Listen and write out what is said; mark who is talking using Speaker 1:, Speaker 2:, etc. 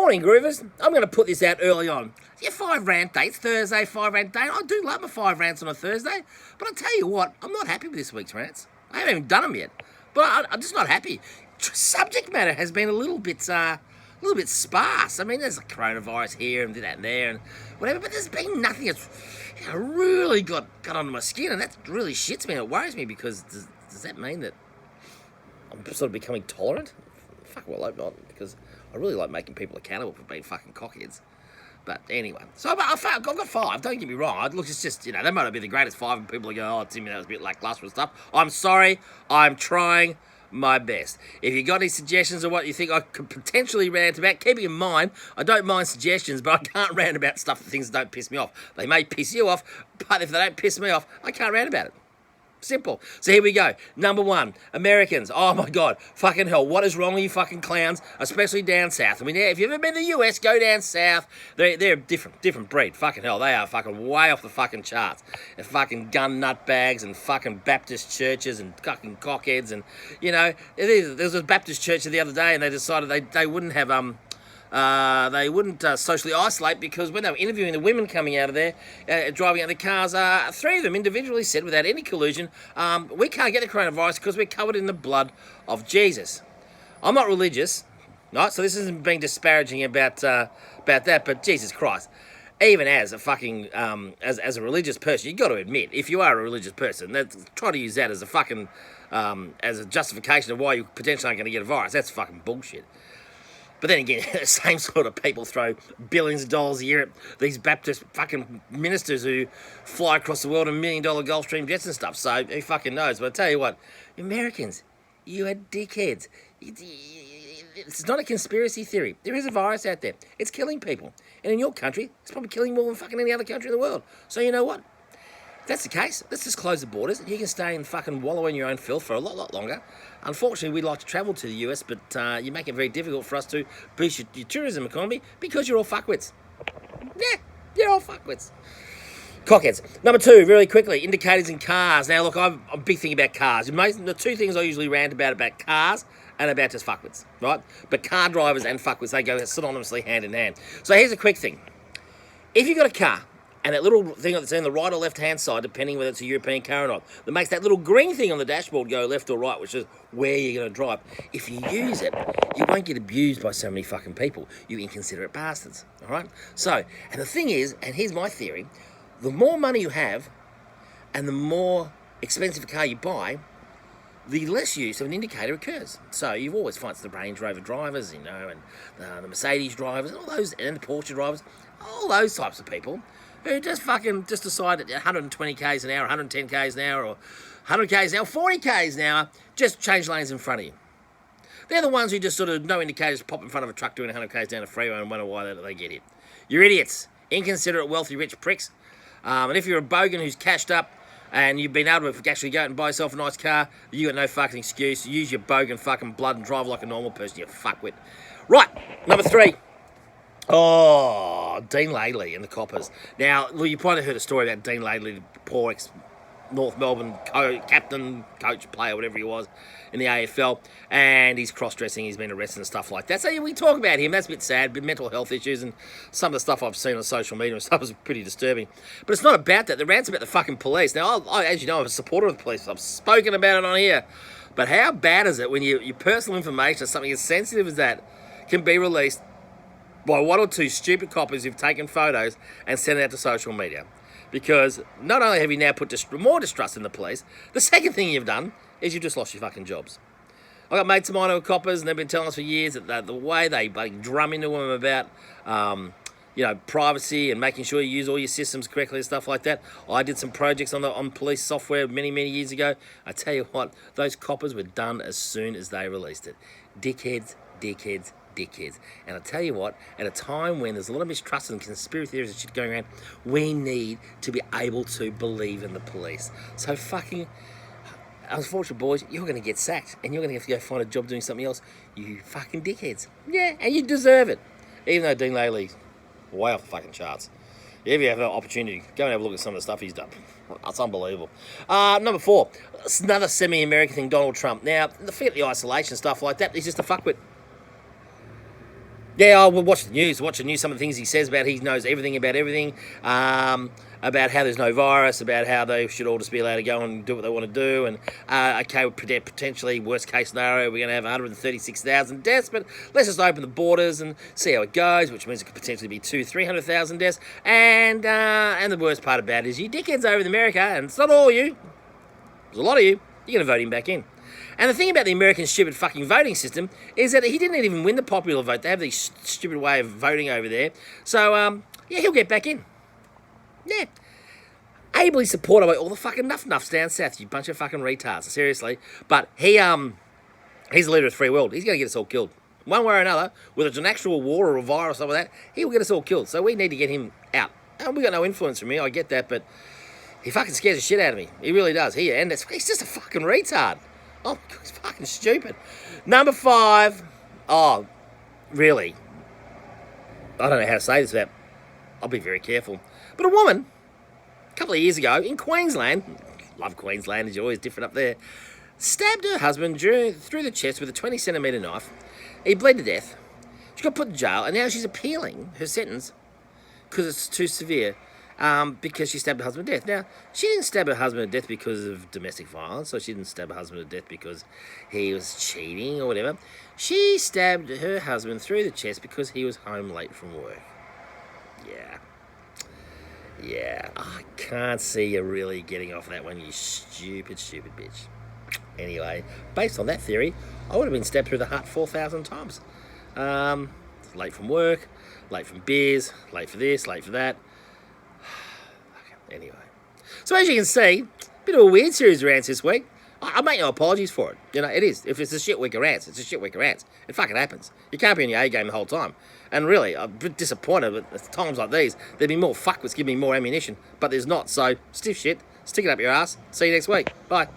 Speaker 1: Morning, Groovers. I'm going to put this out early on. Yeah, 5 rant day. It's Thursday, 5 rant day. I do love my 5 rants on a Thursday. But I'll tell you what, I'm not happy with this week's rants. I haven't even done them yet. But I'm just not happy. Subject matter has been a little bit sparse. I mean, there's a coronavirus here and that and there and whatever, but there's been nothing that's really got under my skin, and that really shits me. It worries me because does that mean that I'm sort of becoming tolerant? Fuck, well, I hope not, because I really like making people accountable for being fucking cockheads. But anyway, so I've got 5, don't get me wrong. Look, it's just, they might not be the greatest 5, and people are going, oh, Timmy, that was a bit lackluster and stuff. I'm sorry, I'm trying my best. If you got any suggestions of what you think I could potentially rant about, keeping in mind, I don't mind suggestions, but I can't rant about stuff that things don't piss me off. They may piss you off, but if they don't piss me off, I can't rant about it. Simple. So here we go. Number 1, Americans. Oh my God. Fucking hell. What is wrong with you fucking clowns? Especially down south. I mean, if you've ever been to the US, go down south. They're a different breed. Fucking hell. They are fucking way off the fucking charts. They're fucking gun nut bags and fucking Baptist churches and fucking cockheads. And, there was a Baptist church the other day, and they decided they wouldn't have, socially isolate, because when they were interviewing the women coming out of there, driving out the cars, 3 of them individually said, without any collusion, we can't get the coronavirus because we're covered in the blood of Jesus. I'm not religious, right? So this isn't being disparaging about that, but Jesus Christ. Even as a fucking, as a religious person, you've got to admit, if you are a religious person, try to use that as a fucking, as a justification of why you potentially aren't going to get a virus. That's fucking bullshit. But then again, the same sort of people throw billions of dollars a year at these Baptist fucking ministers who fly across the world in $1 million Gulfstream jets and stuff. So who fucking knows? But I tell you what, Americans, you are dickheads. It's not a conspiracy theory. There is a virus out there. It's killing people. And in your country, it's probably killing more than fucking any other country in the world. So you know what? If that's the case, let's just close the borders. You can stay and fucking wallow in your own filth for a lot longer. Unfortunately, we'd like to travel to the US, but you make it very difficult for us to boost your tourism economy because you're all fuckwits. Yeah, you're all fuckwits. Cockheads. Number 2, really quickly, indicators in cars. Now, look, I'm a big thing about cars. The 2 things I usually rant about cars and about just fuckwits, right? But car drivers and fuckwits, they go synonymously hand in hand. So here's a quick thing. If you've got a car, and that little thing that's on the right or left-hand side, depending whether it's a European car or not, that makes that little green thing on the dashboard go left or right, which is where you're going to drive. If you use it, you won't get abused by so many fucking people, you inconsiderate bastards, all right? So, and the thing is, and here's my theory, the more money you have and the more expensive a car you buy, the less use of an indicator occurs. So you've always find it's the Range Rover drivers, and the Mercedes drivers, and all those, and the Porsche drivers, all those types of people who just decide at 120 k's an hour, 110 k's an hour, or 100 k's an hour, 40 k's an hour, just change lanes in front of you. They're the ones who just sort of, no indicators, pop in front of a truck doing 100 k's down the freeway and wonder why they get hit. You're idiots. Inconsiderate, wealthy, rich pricks. And if you're a bogan who's cashed up and you've been able to actually go out and buy yourself a nice car, you got no fucking excuse. Use your bogan fucking blood and drive like a normal person, you fuckwit. Right, number 3. Oh, Dean Laidley and the Coppers. Now, look, you probably heard a story about Dean Laidley, the poor ex-North Melbourne captain, coach, player, whatever he was, in the AFL, and he's cross-dressing, he's been arrested and stuff like that. So we talk about him, that's a bit sad, but mental health issues, and some of the stuff I've seen on social media and stuff is pretty disturbing. But it's not about that, the rant's about the fucking police. Now, as you know, I'm a supporter of the police, I've spoken about it on here, but how bad is it when your personal information, something as sensitive as that, can be released by 1 or 2 stupid coppers who've taken photos and sent it out to social media? Because not only have you now put more distrust in the police, the second thing you've done is you've just lost your fucking jobs. I've got mates of mine who are coppers, and they've been telling us for years that the way they drum into them about, privacy and making sure you use all your systems correctly and stuff like that. I did some projects on police software many years ago. I tell you what, those coppers were done as soon as they released it. Dickheads. And I tell you what, at a time when there's a lot of mistrust and conspiracy theories and shit going around, we need to be able to believe in the police. So fucking, unfortunately, boys, you're going to get sacked, and you're going to have to go find a job doing something else. You fucking dickheads. Yeah, and you deserve it. Even though Dean Laidley's way off the fucking charts. If you have an opportunity, go and have a look at some of the stuff he's done. That's unbelievable. Number 4, it's another semi-American thing, Donald Trump. Now, forget the isolation stuff like that. He's just a fuckwit. Yeah, I will watch the news. Watch the news. Some of the things he says about he knows everything about everything. About how there's no virus, about how they should all just be allowed to go and do what they want to do, and okay, potentially worst case scenario, we're going to have 136,000 deaths, but let's just open the borders and see how it goes, which means it could potentially be 300,000 deaths. And the worst part about it is you dickheads over in America, and it's not all you, there's a lot of you. You're going to vote him back in. And the thing about the American stupid fucking voting system is that he didn't even win the popular vote. They have this stupid way of voting over there. So, yeah, he'll get back in. Yeah. Ably supported by all the fucking nuffs down south, you bunch of fucking retards, seriously. But he's the leader of the free world. He's going to get us all killed. One way or another, whether it's an actual war or a virus or something like that, he will get us all killed. So we need to get him out. And we got no influence from me, I get that, but he fucking scares the shit out of me. He really does. And he's just a fucking retard. Oh, he's fucking stupid. Number 5. Oh, really? I don't know how to say this without... I'll be very careful. But a woman, a couple of years ago, in Queensland, love Queensland, it's always different up there, stabbed her husband through the chest with a 20-centimetre knife. He bled to death. She got put in jail, and now she's appealing her sentence because it's too severe, because she stabbed her husband to death. Now, she didn't stab her husband to death because of domestic violence, or she didn't stab her husband to death because he was cheating or whatever. She stabbed her husband through the chest because he was home late from work. Yeah, I can't see you really getting off that one, you stupid bitch. Anyway, based on that theory, I would have been stabbed through the heart 4,000 times. Late from work, late from beers, late for this, late for that. Anyway. So as you can see, bit of a weird series of rants this week. I make no apologies for it. You know, it is. If it's a shit week of rants, it's a shit week of rants. It fucking happens. You can't be on your A game the whole time. And really, I'm a bit disappointed, but at times like these, there'd be more fuckwits giving me more ammunition. But there's not, so stiff shit. Stick it up your ass. See you next week. Bye.